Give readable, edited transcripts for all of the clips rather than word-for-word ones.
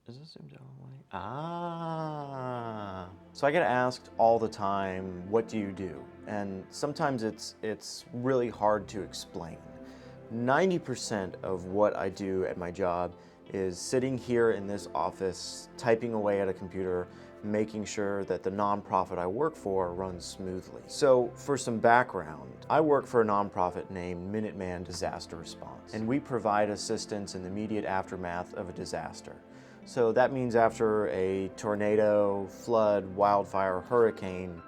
Is this zoomed out all the way? So I get asked all the time, what do you do? And sometimes it's really hard to explain. 90% of what I do at my job is sitting here in this office, typing away at a computer, making sure that the nonprofit I work for runs smoothly. So for some background, I work for a nonprofit named Minuteman Disaster Response, and we provide assistance in the immediate aftermath of a disaster. So that means after a tornado, flood, wildfire, hurricane.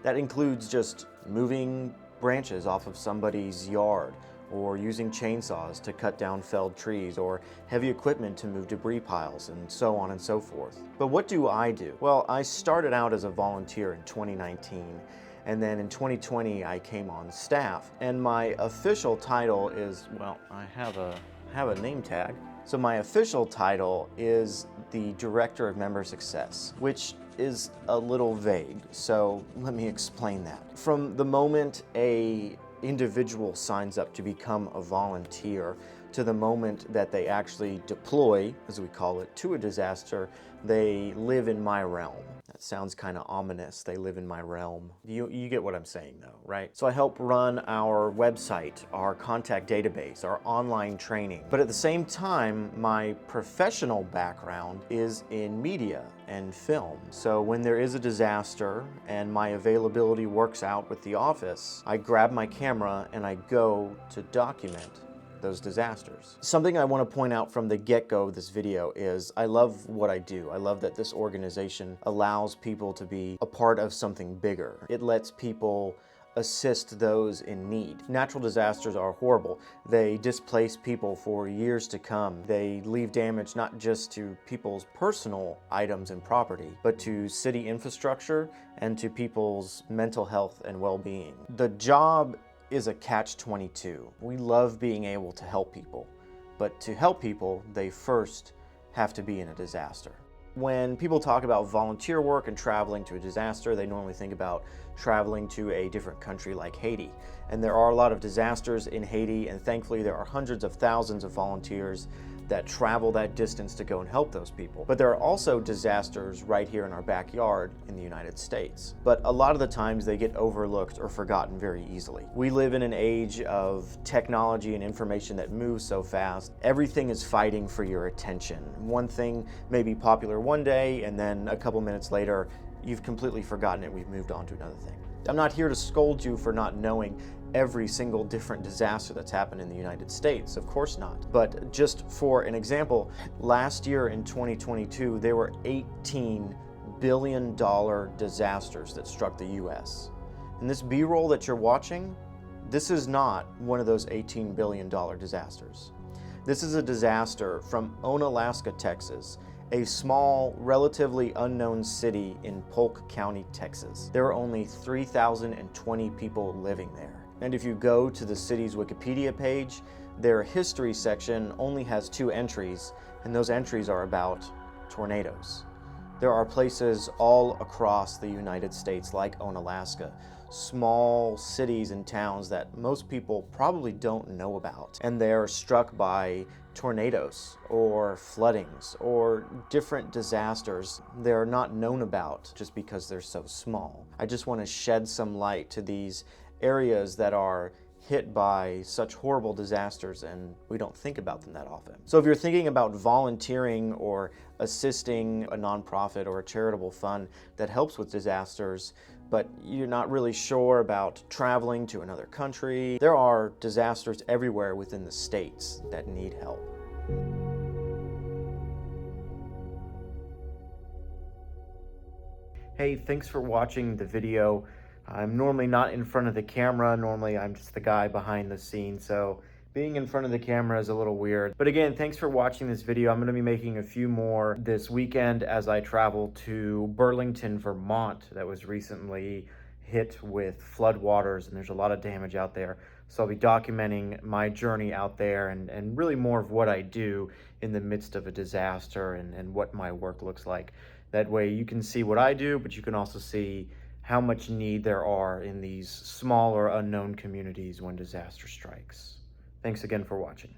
That includes just moving branches off of somebody's yard, or using chainsaws to cut down felled trees, or heavy equipment to move debris piles, and so on and so forth. But what do I do? Well, I started out as a volunteer in 2019, and then in 2020 I came on staff. And my official title is, well, I have a name tag. So my official title is the Director of Member Success, which is a little vague, so let me explain that. From the moment a individual signs up to become a volunteer to the moment that they actually deploy, as we call it, to a disaster, they live in my realm. That sounds kind of ominous, they live in my realm. You get what I'm saying though, right? So I help run our website, our contact database, our online training. But at the same time, my professional background is in media and film. So when there is a disaster and my availability works out with the office, I grab my camera and I go to document those disasters. Something I want to point out from the get-go of this video is I love what I do. I love that this organization allows people to be a part of something bigger. It lets people assist those in need. Natural disasters are horrible. They displace people for years to come. They leave damage not just to people's personal items and property, but to city infrastructure and to people's mental health and well-being. The job is a catch-22. We love being able to help people, but to help people, they first have to be in a disaster. When people talk about volunteer work and traveling to a disaster, they normally think about traveling to a different country like Haiti. And there are a lot of disasters in Haiti, and thankfully there are hundreds of thousands of volunteers that travel that distance to go and help those people. But there are also disasters right here in our backyard in the United States. But a lot of the times they get overlooked or forgotten very easily. We live in an age of technology and information that moves so fast. Everything is fighting for your attention. One thing may be popular one day, and then a couple minutes later, you've completely forgotten it. We've moved on to another thing. I'm not here to scold you for not knowing every single different disaster that's happened in the United States. Of course not. But just for an example, last year in 2022, there were $18 billion disasters that struck the US. And this B-roll that you're watching, this is not one of those $18 billion disasters. This is a disaster from Onalaska, Texas, a small, relatively unknown city in Polk County, Texas. There are only 3,020 people living there. And if you go to the city's Wikipedia page, their history section only has 2 entries, and those entries are about tornadoes. There are places all across the United States, like Onalaska, small cities and towns that most people probably don't know about, and they're struck by tornadoes or floodings or different disasters they're not known about just because they're so small. I just want to shed some light to these areas that are hit by such horrible disasters, and we don't think about them that often. So if you're thinking about volunteering or assisting a nonprofit or a charitable fund that helps with disasters, but you're not really sure about traveling to another country, there are disasters everywhere within the states that need help. Hey, thanks for watching the video. I'm normally not in front of the camera. Normally I'm just the guy behind the scenes, so being in front of the camera is a little weird. But again, thanks for watching this video. I'm going to be making a few more this weekend as I travel to Burlington, Vermont, that was recently hit with floodwaters, and there's a lot of damage out there. So I'll be documenting my journey out there and really more of what I do in the midst of a disaster and what my work looks like. That way you can see what I do, but you can also see how much need there are in these smaller unknown communities when disaster strikes. Thanks again for watching.